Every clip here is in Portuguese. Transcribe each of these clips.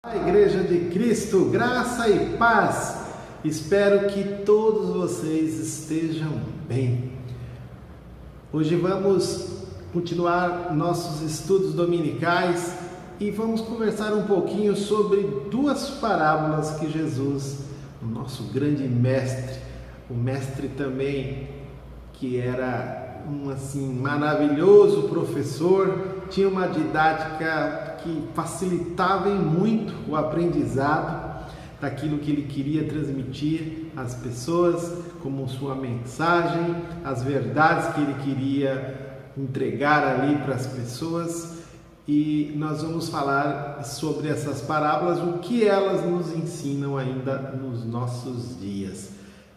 A Igreja de Cristo, graça e paz. Espero que todos vocês estejam bem. Hoje vamos continuar nossos estudos dominicais e vamos conversar um pouquinho sobre duas parábolas que Jesus, o nosso grande mestre, o mestre também que era um maravilhoso professor, tinha uma didática que facilitava em muito o aprendizado daquilo que ele queria transmitir às pessoas, como sua mensagem, as verdades que ele queria entregar ali para as pessoas. E nós vamos falar sobre essas parábolas, o que elas nos ensinam ainda nos nossos dias.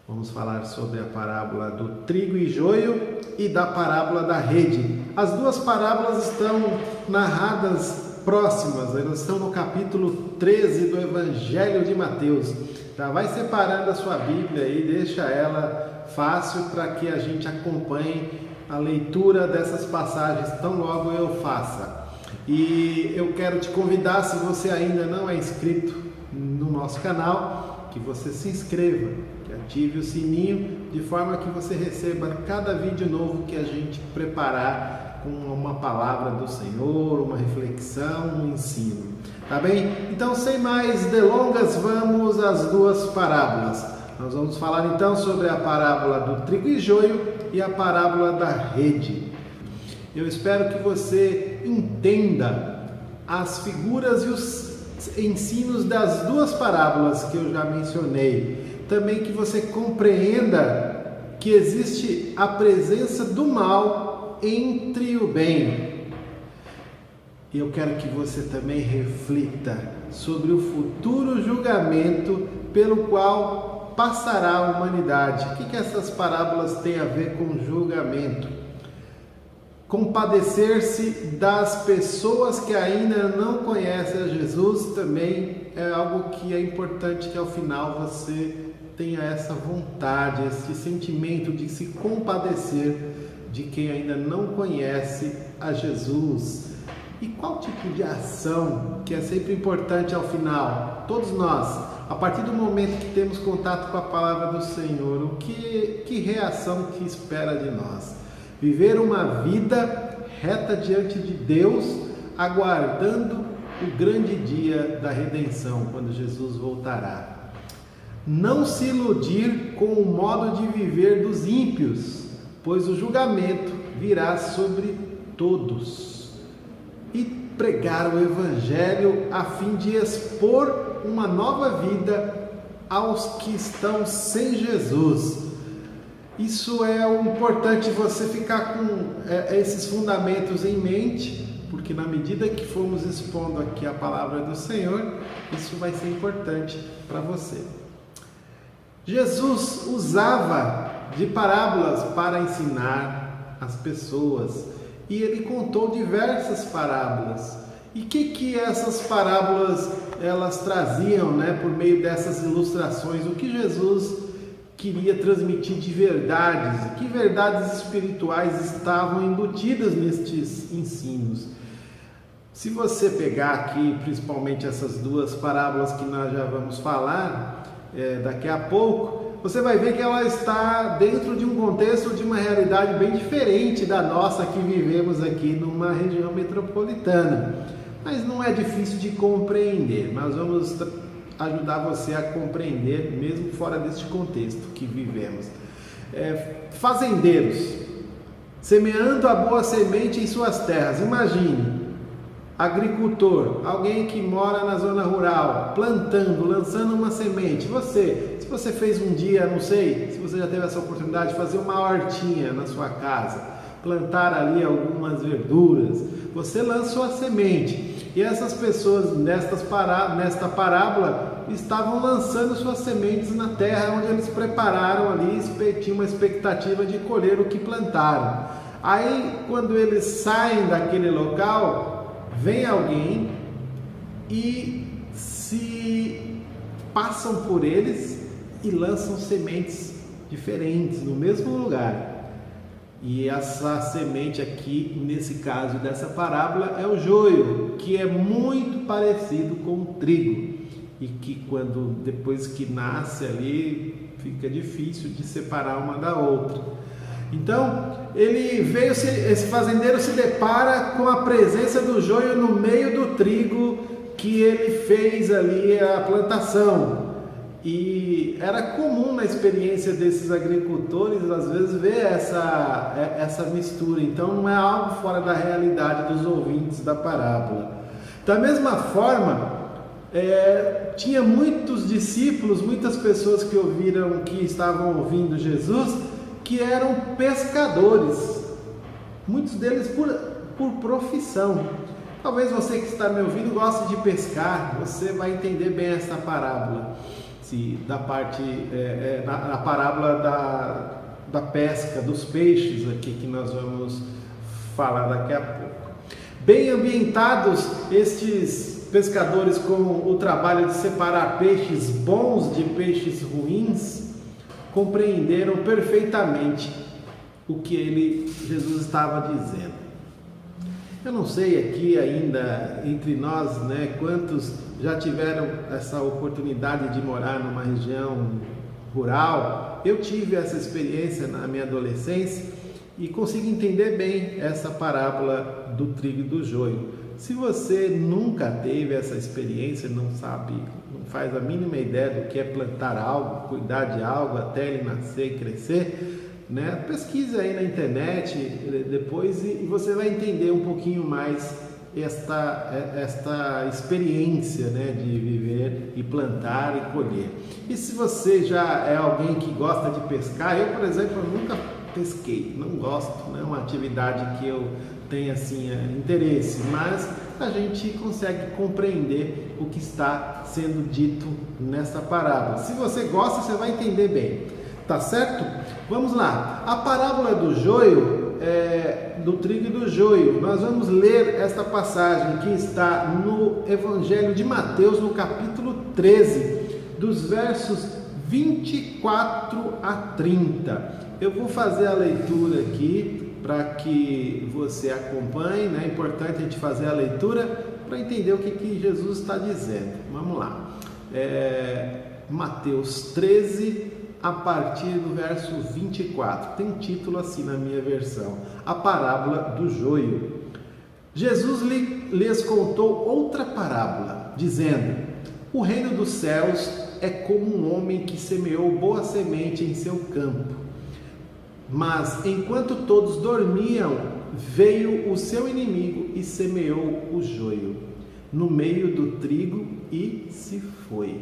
Vamos falar sobre a parábola do trigo e joio e da parábola da rede. As duas parábolas estão narradas próximas, elas estão no capítulo 13 do Evangelho de Mateus. Já vai separando a sua Bíblia e deixa ela fácil para que a gente acompanhe a leitura dessas passagens tão logo eu faça. E eu quero te convidar, se você ainda não é inscrito no nosso canal, que você se inscreva, que ative o sininho, de forma que você receba cada vídeo novo que a gente preparar com uma palavra do Senhor, uma reflexão, um ensino. Tá bem? Então, sem mais delongas, vamos às duas parábolas. Nós vamos falar então sobre a parábola do trigo e joio e a parábola da rede. Eu espero que você entenda as figuras e os ensinos das duas parábolas que eu já mencionei. Também que você compreenda que existe a presença do mal entre o bem. E eu quero que você também reflita sobre o futuro julgamento pelo qual passará a humanidade. O que essas parábolas têm a ver com julgamento? Compadecer-se das pessoas que ainda não conhecem a Jesus também é algo que é importante, que ao final você tenha essa vontade, esse sentimento de se compadecer de quem ainda não conhece a Jesus. E qual tipo de ação, que é sempre importante ao final, todos nós, a partir do momento que temos contato com a palavra do Senhor, que reação que espera de nós? Viver uma vida reta diante de Deus, aguardando o grande dia da redenção, quando Jesus voltará. Não se iludir com o modo de viver dos ímpios, pois o julgamento virá sobre todos. E pregar o Evangelho a fim de expor uma nova vida aos que estão sem Jesus. Isso é importante, você ficar com esses fundamentos em mente, porque na medida que formos expondo aqui a palavra do Senhor, isso vai ser importante para você. Jesus usava de parábolas para ensinar as pessoas, e ele contou diversas parábolas. E o que essas parábolas elas traziam, por meio dessas ilustrações? O que Jesus queria transmitir de verdades? Que verdades espirituais estavam embutidas nestes ensinos? Se você pegar aqui, principalmente essas duas parábolas que nós já vamos falar daqui a pouco, você vai ver que ela está dentro de um contexto, de uma realidade bem diferente da nossa que vivemos aqui numa região metropolitana. Mas não é difícil de compreender. Nós vamos ajudar você a compreender, mesmo fora deste contexto que vivemos. Fazendeiros, semeando a boa semente em suas terras. Imagine, agricultor, alguém que mora na zona rural, plantando, lançando uma semente. Se você fez um dia, não sei, se você já teve essa oportunidade de fazer uma hortinha na sua casa, plantar ali algumas verduras, você lançou a semente. E essas pessoas, nesta parábola, estavam lançando suas sementes na terra, onde eles prepararam ali, tinham uma expectativa de colher o que plantaram. Aí, quando eles saem daquele local, vem alguém e se passam por eles e lançam sementes diferentes no mesmo lugar. E essa semente aqui, nesse caso dessa parábola, é o joio, que é muito parecido com o trigo e que depois que nasce ali, fica difícil de separar uma da outra. Então, esse fazendeiro se depara com a presença do joio no meio do trigo que ele fez ali a plantação. E era comum na experiência desses agricultores, às vezes, ver essa mistura. Então, não é algo fora da realidade dos ouvintes da parábola. Da mesma forma, tinha muitos discípulos, muitas pessoas que estavam ouvindo Jesus, que eram pescadores, muitos deles por profissão. Talvez você que está me ouvindo goste de pescar, você vai entender bem essa parábola, na parábola da pesca, dos peixes aqui que nós vamos falar daqui a pouco. Bem ambientados estes pescadores com o trabalho de separar peixes bons de peixes ruins, compreenderam perfeitamente o que Jesus estava dizendo. Eu não sei aqui ainda entre nós, quantos já tiveram essa oportunidade de morar numa região rural. Eu tive essa experiência na minha adolescência e consigo entender bem essa parábola do trigo e do joio. Se você nunca teve essa experiência, não sabe, não faz a mínima ideia do que é plantar algo, cuidar de algo até ele nascer e crescer, pesquise aí na internet depois e você vai entender um pouquinho mais esta experiência de viver e plantar e colher. E se você já é alguém que gosta de pescar, eu, por exemplo, nunca pesquei, não gosto, não é uma atividade que eu tenho interesse, mas a gente consegue compreender o que está sendo dito nessa parábola. Se você gosta, você vai entender bem. Tá certo? Vamos lá. A parábola do joio, do trigo e do joio. Nós vamos ler esta passagem que está no Evangelho de Mateus, no capítulo 13, dos versos 24 a 30. Eu vou fazer a leitura aqui para que você acompanhe, É importante a gente fazer a leitura para entender o que Jesus está dizendo. Vamos lá. Mateus 13, a partir do verso 24. Tem um título assim na minha versão: a parábola do joio. Jesus lhes contou outra parábola, dizendo: o reino dos céus é como um homem que semeou boa semente em seu campo. Mas enquanto todos dormiam, veio o seu inimigo e semeou o joio no meio do trigo e se foi.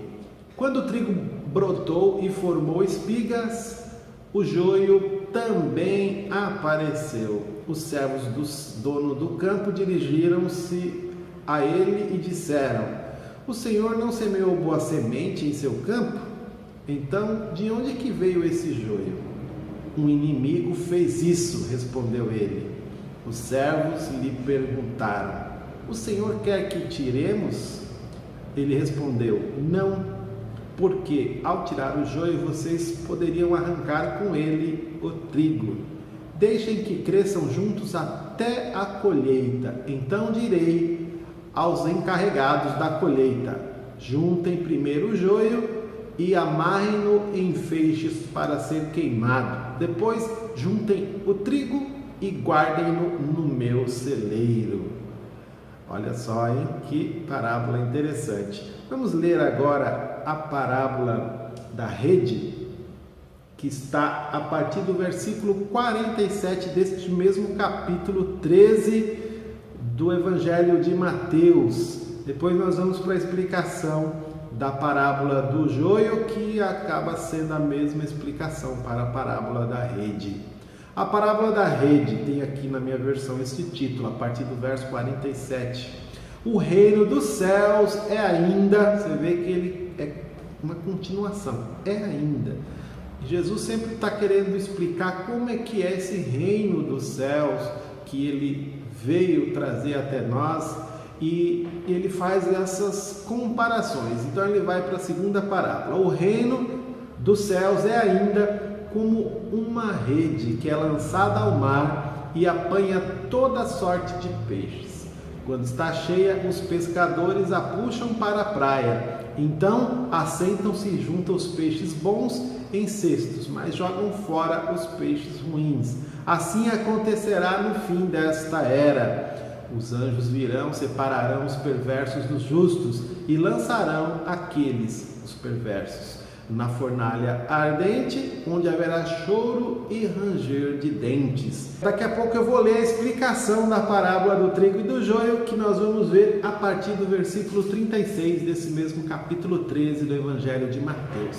Quando o trigo brotou e formou espigas, o joio também apareceu. Os servos do dono do campo dirigiram-se a ele e disseram: o Senhor não semeou boa semente em seu campo? Então, de onde é que veio esse joio? Um inimigo fez isso, respondeu ele. Os servos lhe perguntaram: o Senhor quer que tiremos? Ele respondeu: não, porque ao tirar o joio vocês poderiam arrancar com ele o trigo. Deixem que cresçam juntos até a colheita. Então direi aos encarregados da colheita: juntem primeiro o joio e amarrem-no em feixes para ser queimado. Depois juntem o trigo e guardem-no no meu celeiro. Olha só, que parábola interessante. Vamos ler agora a parábola da rede, que está a partir do versículo 47 deste mesmo capítulo 13 do Evangelho de Mateus. Depois nós vamos para a explicação da parábola do joio, que acaba sendo a mesma explicação para a parábola da rede. A parábola da rede tem aqui na minha versão esse título, a partir do verso 47. O reino dos céus é ainda, você vê que ele é uma continuação, é ainda. Jesus sempre está querendo explicar como é que é esse reino dos céus que ele veio trazer até nós, e ele faz essas comparações. Então ele vai para a segunda parábola. O reino dos céus é ainda como uma rede que é lançada ao mar e apanha toda sorte de peixes. Quando está cheia, os pescadores a puxam para a praia. Então assentam-se junto aos peixes bons em cestos, mas jogam fora os peixes ruins. Assim acontecerá no fim desta era. Os anjos virão, separarão os perversos dos justos e lançarão aqueles, os perversos, na fornalha ardente, onde haverá choro e ranger de dentes. Daqui a pouco eu vou ler a explicação da parábola do trigo e do joio, que nós vamos ver a partir do versículo 36 desse mesmo capítulo 13 do Evangelho de Mateus.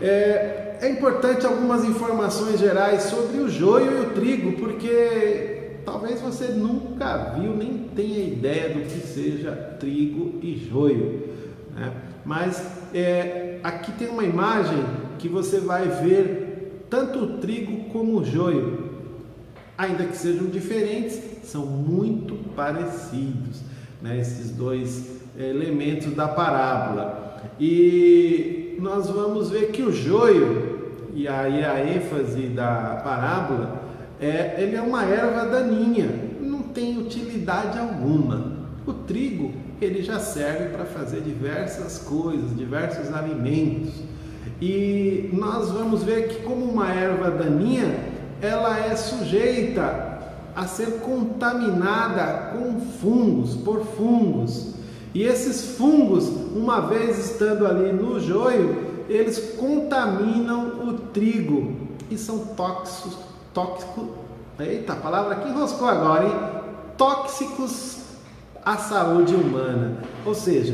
É importante algumas informações gerais sobre o joio e o trigo, porque talvez você nunca viu, nem tenha ideia do que seja trigo e joio, né? Mas aqui tem uma imagem que você vai ver tanto o trigo como o joio, ainda que sejam diferentes, são muito parecidos, né? Esses dois elementos da parábola. E nós vamos ver que o joio, e aí a ênfase da parábola, ele é uma erva daninha, não tem utilidade alguma. O trigo, ele já serve para fazer diversas coisas, diversos alimentos. E nós vamos ver que, como uma erva daninha, ela é sujeita a ser contaminada com fungos, por fungos. E esses fungos, uma vez estando ali no joio, eles contaminam o trigo e são tóxicos. Eita, a palavra aqui enroscou agora, hein? Tóxicos à saúde humana. Ou seja,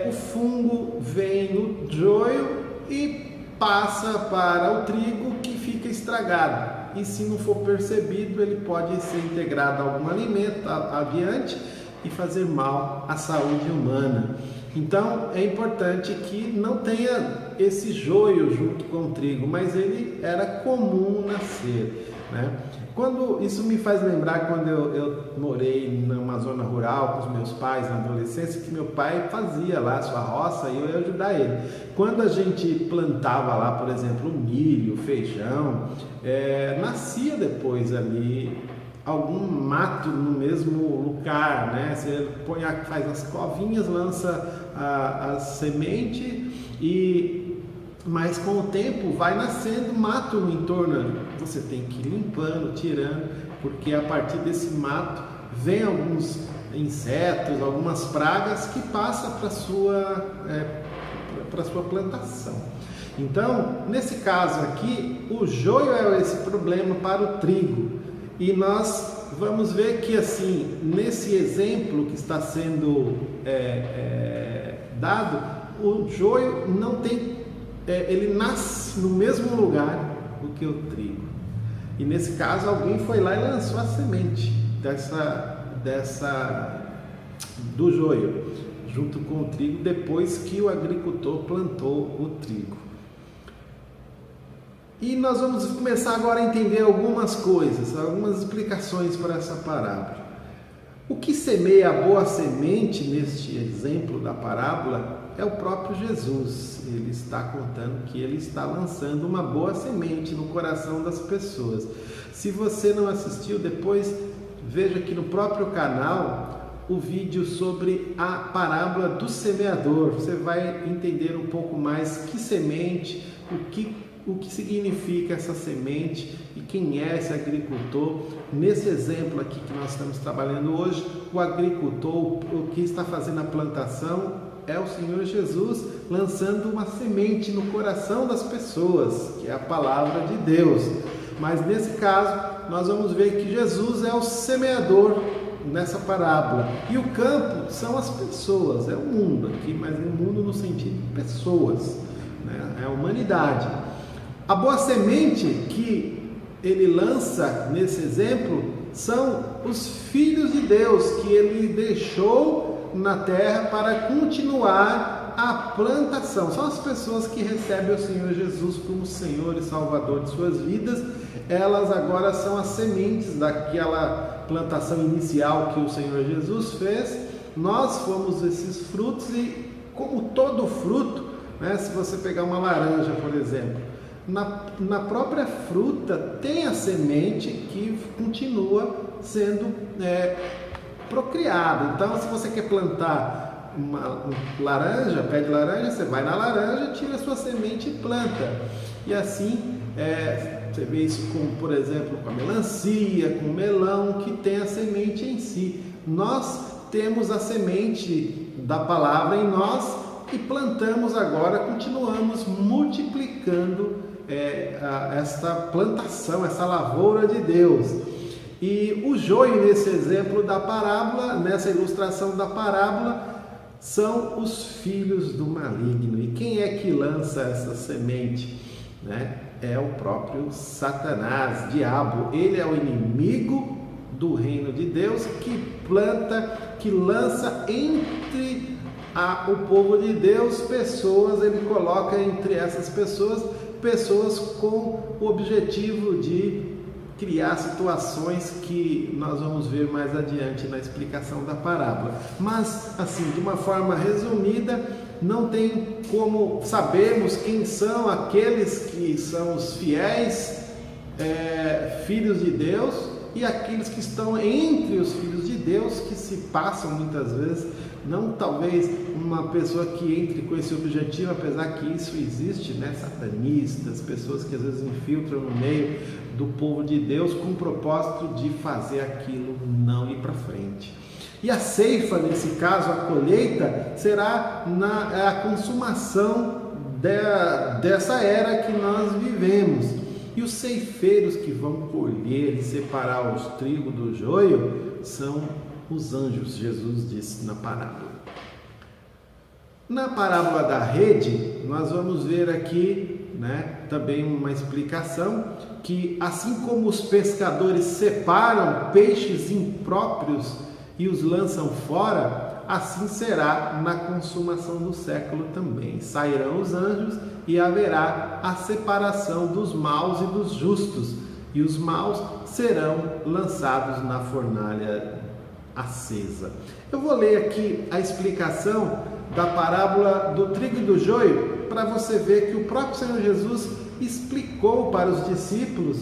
o fungo vem no joio e passa para o trigo, que fica estragado. E se não for percebido, ele pode ser integrado a algum alimento adiante e fazer mal à saúde humana. Então é importante que não tenha esse joio junto com o trigo, mas ele era comum nascer, né? Isso me faz lembrar quando eu morei numa zona rural com os meus pais na adolescência, que meu pai fazia lá a sua roça e eu ia ajudar ele. Quando a gente plantava lá, por exemplo, milho, feijão, nascia depois ali algum mato no mesmo lugar, né? Você faz as covinhas, lança a semente, mas com o tempo vai nascendo mato no entorno. Você tem que ir limpando, tirando, porque a partir desse mato vem alguns insetos, algumas pragas que passam para sua plantação. Então, nesse caso aqui, o joio é esse problema para o trigo. E nós vamos ver que, assim, nesse exemplo que está sendo dado, o joio não tem, ele nasce no mesmo lugar do que o trigo. E nesse caso, alguém foi lá e lançou a semente do joio junto com o trigo, depois que o agricultor plantou o trigo. E nós vamos começar agora a entender algumas coisas, algumas explicações para essa parábola. O que semeia a boa semente neste exemplo da parábola é o próprio Jesus. Ele está contando que ele está lançando uma boa semente no coração das pessoas. Se você não assistiu, depois veja aqui no próprio canal o vídeo sobre a parábola do semeador. Você vai entender um pouco mais que semente, o que significa essa semente e quem é esse agricultor. Nesse exemplo aqui que nós estamos trabalhando hoje, o agricultor, o que está fazendo a plantação, é o Senhor Jesus lançando uma semente no coração das pessoas, que é a palavra de Deus. Mas nesse caso, nós vamos ver que Jesus é o semeador nessa parábola. E o campo são as pessoas, é o mundo aqui, mas o mundo no sentido de pessoas, né? É a humanidade. A boa semente que ele lança nesse exemplo são os filhos de Deus, que ele deixou na terra para continuar a plantação. São as pessoas que recebem o Senhor Jesus como Senhor e Salvador de suas vidas. Elas agora são as sementes daquela plantação inicial que o Senhor Jesus fez. Nós fomos esses frutos e, como todo fruto, né, se você pegar uma laranja, por exemplo, na própria fruta tem a semente que continua sendo procriada. Então, se você quer plantar uma laranja, pé de laranja, você vai na laranja, tira a sua semente e planta. E assim, você vê isso com, por exemplo, com a melancia, com o melão, que tem a semente em si. Nós temos a semente da palavra em nós e plantamos agora, continuamos multiplicando esta plantação, essa lavoura de Deus. E o joio, nesse exemplo da parábola, nessa ilustração da parábola, são os filhos do maligno. E quem é que lança essa semente? É o próprio Satanás, diabo. Ele é o inimigo do reino de Deus, que planta, que lança entre o povo de Deus pessoas, ele coloca entre essas pessoas com o objetivo de criar situações que nós vamos ver mais adiante na explicação da parábola. Mas, assim, de uma forma resumida, não tem como sabermos quem são aqueles que são os fiéis filhos de Deus e aqueles que estão entre os filhos de Deus, que se passam muitas vezes, não talvez uma pessoa que entre com esse objetivo, apesar que isso existe, satanistas, pessoas que às vezes infiltram no meio do povo de Deus com o propósito de fazer aquilo não ir para frente. E a ceifa, nesse caso, a colheita, será a consumação dessa era que nós vivemos. E os ceifeiros que vão colher e separar os trigos do joio são os anjos, Jesus disse na parábola. Na parábola da rede, nós vamos ver aqui também uma explicação que, assim como os pescadores separam peixes impróprios e os lançam fora, assim será na consumação do século também. Sairão os anjos e haverá a separação dos maus e dos justos, e os maus serão lançados na fornalha acesa. Eu vou ler aqui a explicação da parábola do trigo e do joio, para você ver que o próprio Senhor Jesus explicou para os discípulos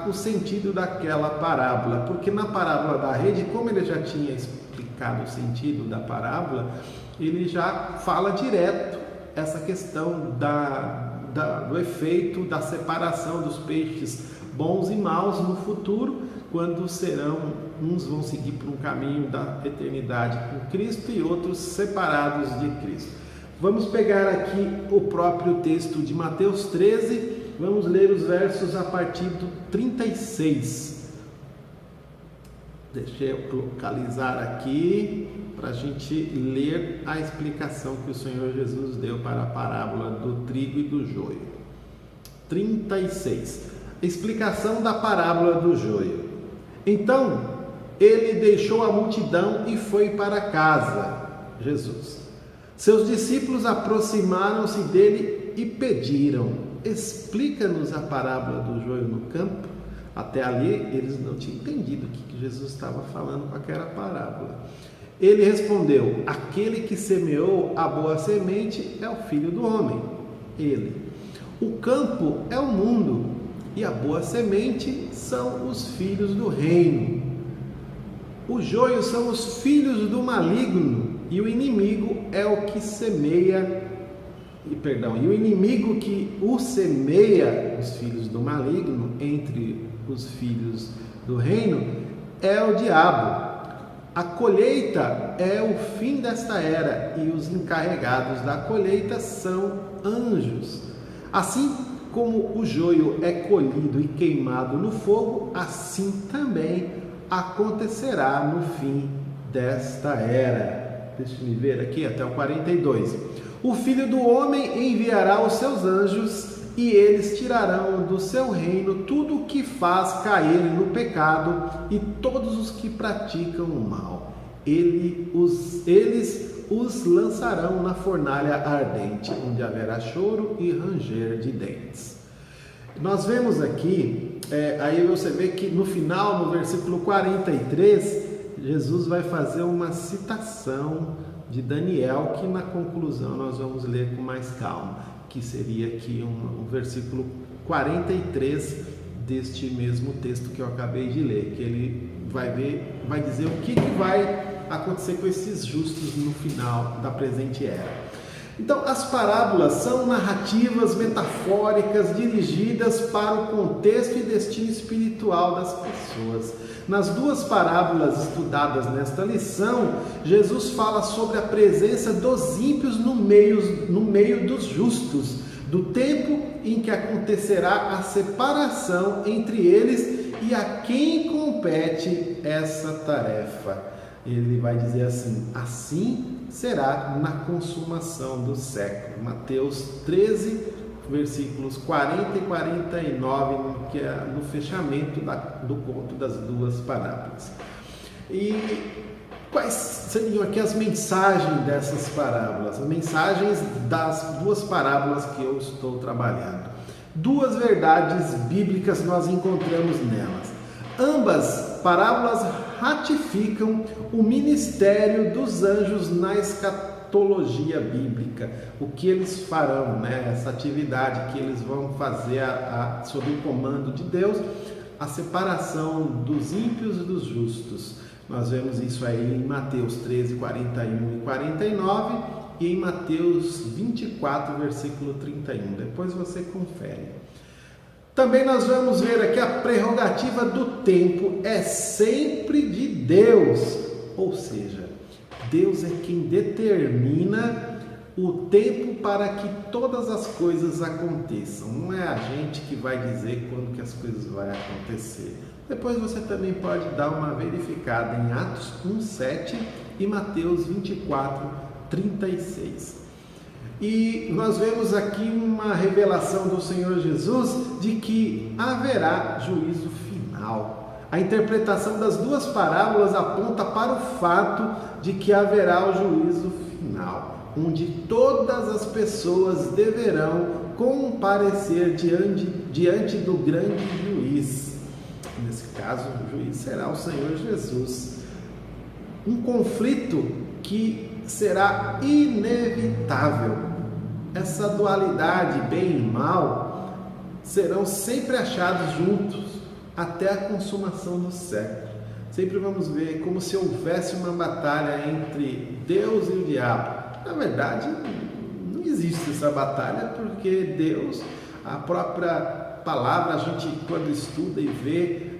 o sentido daquela parábola, porque na parábola da rede, como ele já tinha explicado o sentido da parábola, ele já fala direto essa questão do efeito da separação dos peixes bons e maus no futuro, quando uns vão seguir por um caminho da eternidade com Cristo e outros separados de Cristo. Vamos pegar aqui o próprio texto de Mateus 13, vamos ler os versos a partir do 36. Deixa eu localizar aqui para a gente ler a explicação que o Senhor Jesus deu para a parábola do trigo e do joio. 36. Explicação da parábola do joio. Então, ele deixou a multidão e foi para casa, Jesus. Seus discípulos aproximaram-se dele e pediram: explica-nos a parábola do joio no campo. Até ali, eles não tinham entendido o que Jesus estava falando com aquela parábola. Ele respondeu: aquele que semeou a boa semente é o Filho do Homem. O campo é o mundo, e a boa semente são os filhos do reino. O joio são os filhos do maligno, e o inimigo é o que semeia, e o inimigo que o semeia, os filhos do maligno, entre os filhos do reino, é o diabo. A colheita é o fim desta era, e os encarregados da colheita são anjos. Assim como o joio é colhido e queimado no fogo, assim também acontecerá no fim desta era. Deixa eu ver aqui até o 42. O Filho do Homem enviará os seus anjos e eles tirarão do seu reino tudo o que faz cair no pecado e todos os que praticam o mal. Eles os lançarão na fornalha ardente, onde haverá choro e ranger de dentes. Nós vemos aqui, aí você vê que no final, no versículo 43, Jesus vai fazer uma citação de Daniel, que na conclusão nós vamos ler com mais calma, que seria aqui um versículo 43 deste mesmo texto que eu acabei de ler, que ele vai dizer o que vai acontecer com esses justos no final da presente era. Então, as parábolas são narrativas metafóricas dirigidas para o contexto e destino espiritual das pessoas. Nas duas parábolas estudadas nesta lição, Jesus fala sobre a presença dos ímpios no meio dos justos, do tempo em que acontecerá a separação entre eles e a quem compete essa tarefa. Ele vai dizer assim será na consumação do século. Mateus 13, versículos 40 e 49, que é no fechamento do conto das duas parábolas. E quais seriam aqui as mensagens dessas parábolas? As mensagens das duas parábolas que eu estou trabalhando. Duas verdades bíblicas nós encontramos nelas. Ambas parábolas ratificam o ministério dos anjos na escatologia bíblica, o que eles farão, essa atividade que eles vão fazer sob o comando de Deus, a separação dos ímpios e dos justos. Nós vemos isso aí em Mateus 13, 41 e 49 e em Mateus 24, versículo 31. Depois você confere. Também nós vamos ver aqui a prerrogativa do tempo é sempre de Deus, ou seja, Deus é quem determina o tempo para que todas as coisas aconteçam. Não é a gente que vai dizer quando que as coisas vão acontecer. Depois você também pode dar uma verificada em Atos 1:7 e Mateus 24:36. E nós vemos aqui uma revelação do Senhor Jesus de que haverá juízo final. A interpretação das duas parábolas aponta para o fato de que haverá o juízo final, onde todas as pessoas deverão comparecer diante do grande juiz. Nesse caso, o juiz será o Senhor Jesus. Um conflito que será inevitável. Essa dualidade, bem e mal, serão sempre achados juntos até a consumação do século. Sempre vamos ver como se houvesse uma batalha entre Deus e o diabo. Na verdade, não existe essa batalha, porque Deus, a própria palavra, a gente quando estuda e vê,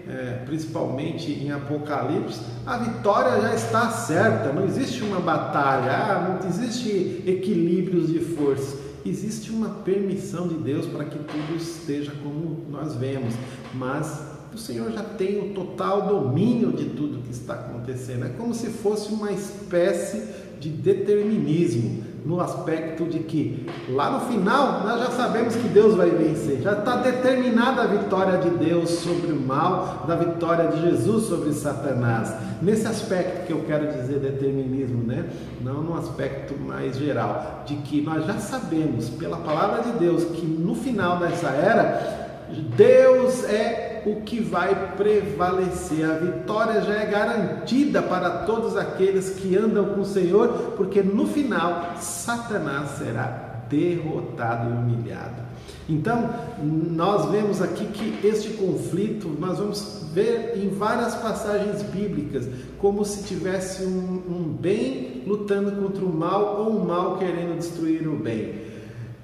principalmente em Apocalipse, a vitória já está certa. Não existe uma batalha, não existe equilíbrios de força. Existe uma permissão de Deus para que tudo esteja como nós vemos, mas o Senhor já tem o total domínio de tudo que está acontecendo. É como se fosse uma espécie de determinismo, no aspecto de que lá no final nós já sabemos que Deus vai vencer, já está determinada a vitória de Deus sobre o mal, da vitória de Jesus sobre Satanás. Nesse aspecto que eu quero dizer determinismo, não no aspecto mais geral, de que nós já sabemos pela palavra de Deus que no final dessa era Deus é o que vai prevalecer. A vitória já é garantida para todos aqueles que andam com o Senhor, porque no final Satanás será derrotado e humilhado. Então, nós vemos aqui que este conflito, nós vamos ver em várias passagens bíblicas, como se tivesse um bem lutando contra o mal, ou um mal querendo destruir o bem.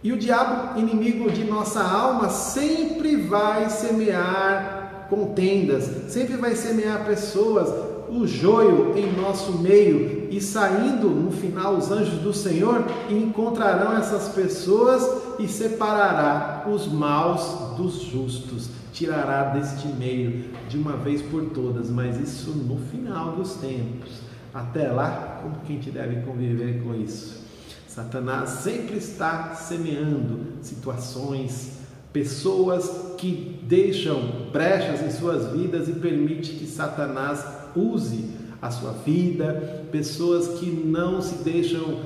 E o diabo, inimigo de nossa alma, sempre vai semear contendas, sempre vai semear pessoas, o joio em nosso meio, e saindo no final os anjos do Senhor encontrarão essas pessoas e separará os maus dos justos, tirará deste meio de uma vez por todas, mas isso no final dos tempos. Até lá, como que a gente deve conviver com isso? Satanás sempre está semeando situações, pessoas que deixam brechas em suas vidas e permite que Satanás use a sua vida, pessoas que não se deixam,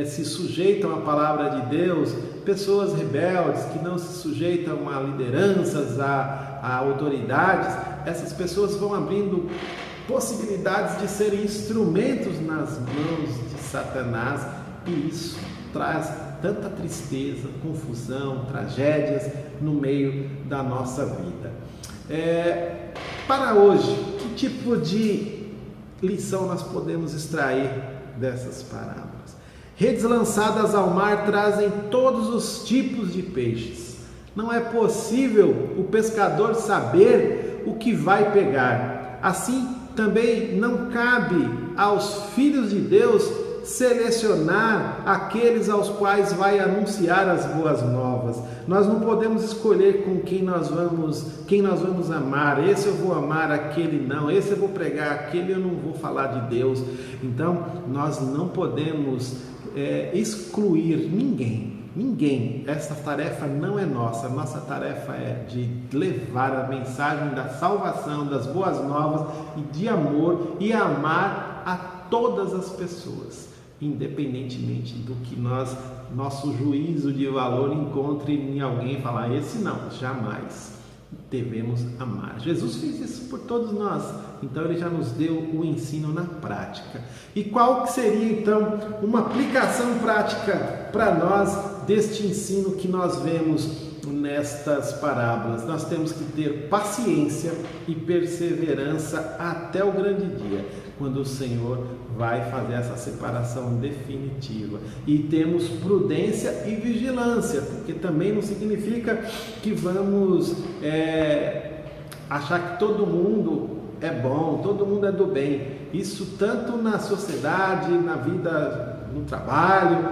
se sujeitam à palavra de Deus, pessoas rebeldes que não se sujeitam a lideranças, a autoridades. Essas pessoas vão abrindo possibilidades de serem instrumentos nas mãos de Satanás, e isso traz tanta tristeza, confusão, tragédias no meio da nossa vida. Para hoje, que tipo de lição nós podemos extrair dessas parábolas? Redes lançadas ao mar trazem todos os tipos de peixes. Não é possível o pescador saber o que vai pegar. Assim, também não cabe aos filhos de Deus selecionar aqueles aos quais vai anunciar as boas novas. Nós não podemos escolher com quem nós vamos amar. Esse eu vou amar, aquele não. Esse eu vou pregar, aquele eu não vou falar de Deus. Então, nós não podemos excluir ninguém. Essa tarefa não é nossa. Nossa tarefa é de levar a mensagem da salvação, das boas novas e de amor e amar a todas as pessoas, independentemente do que nosso juízo de valor encontre em alguém e falar, esse não, jamais. Devemos amar. Jesus fez isso por todos nós, então ele já nos deu o ensino na prática. E qual que seria então uma aplicação prática para nós deste ensino que nós vemos nestas parábolas? Nós temos que ter paciência e perseverança até o grande dia, quando o Senhor vai fazer essa separação definitiva. E temos prudência e vigilância, porque também não significa que vamos achar que todo mundo é bom, todo mundo é do bem. Isso tanto na sociedade, na vida, no trabalho,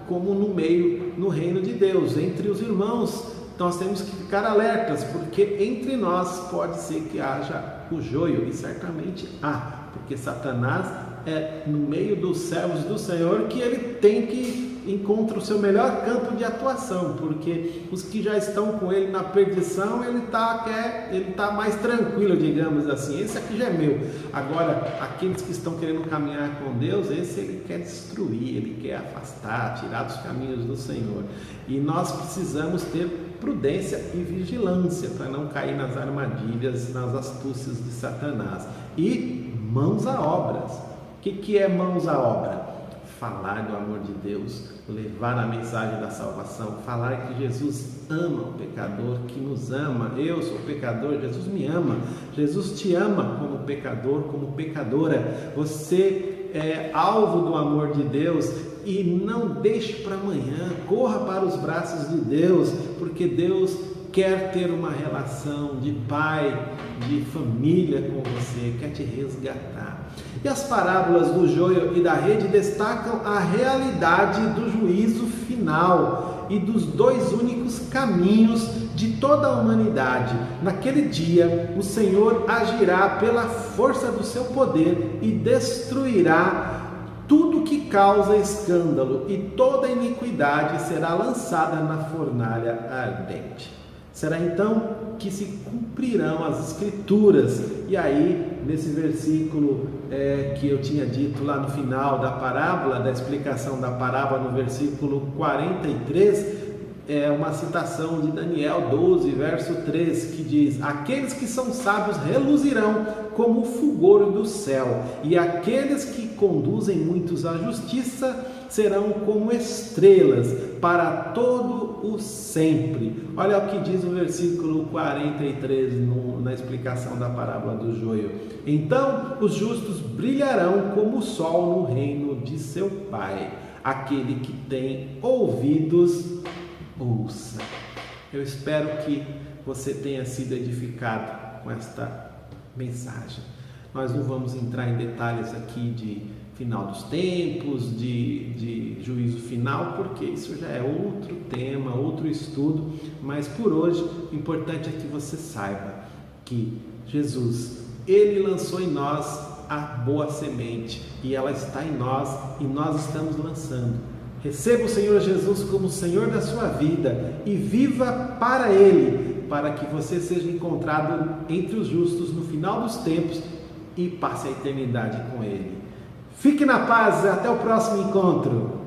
como no meio, no reino de Deus, entre os irmãos. Então nós temos que ficar alertas, porque entre nós pode ser que haja o joio, e certamente há, porque Satanás é no meio dos servos do Senhor que ele tem que encontrar o seu melhor campo de atuação, porque os que já estão com ele na perdição, ele tá mais tranquilo, digamos assim, esse aqui já é meu. Agora, aqueles que estão querendo caminhar com Deus, esse ele quer destruir, ele quer afastar, tirar dos caminhos do Senhor. E nós precisamos ter prudência e vigilância para não cair nas armadilhas, nas astúcias de Satanás. E mãos à obras. O que é mãos à obra? Falar do amor de Deus, levar a mensagem da salvação, falar que Jesus ama o pecador, que nos ama. Eu sou pecador, Jesus me ama. Jesus te ama como pecador, como pecadora. Você é alvo do amor de Deus e não deixe para amanhã. Corra para os braços de Deus, porque Deus quer ter uma relação de pai, de família com você, quer te resgatar. E as parábolas do joio e da rede destacam a realidade do juízo final e dos dois únicos caminhos de toda a humanidade. Naquele dia, o Senhor agirá pela força do seu poder e destruirá tudo que causa escândalo, e toda iniquidade será lançada na fornalha ardente. Será então que se cumprirão as Escrituras. E aí, nesse versículo que eu tinha dito lá no final da parábola, da explicação da parábola, no versículo 43, é uma citação de Daniel 12, verso 3, que diz: aqueles que são sábios reluzirão como o fulgor do céu, e aqueles que conduzem muitos à justiça serão como estrelas para todo o sempre. Olha o que diz o versículo 43 na explicação da parábola do joio. Então os justos brilharão como o sol no reino de seu Pai. Aquele que tem ouvidos, ouça. Eu espero que você tenha sido edificado com esta mensagem. Nós não vamos entrar em detalhes aqui de final dos tempos, de juízo final, porque isso já é outro tema, outro estudo, mas por hoje o importante é que você saiba que Jesus, Ele lançou em nós a boa semente, e ela está em nós, e nós estamos lançando. Receba o Senhor Jesus como Senhor da sua vida e viva para Ele, para que você seja encontrado entre os justos no final dos tempos e passe a eternidade com Ele. Fique na paz, até o próximo encontro.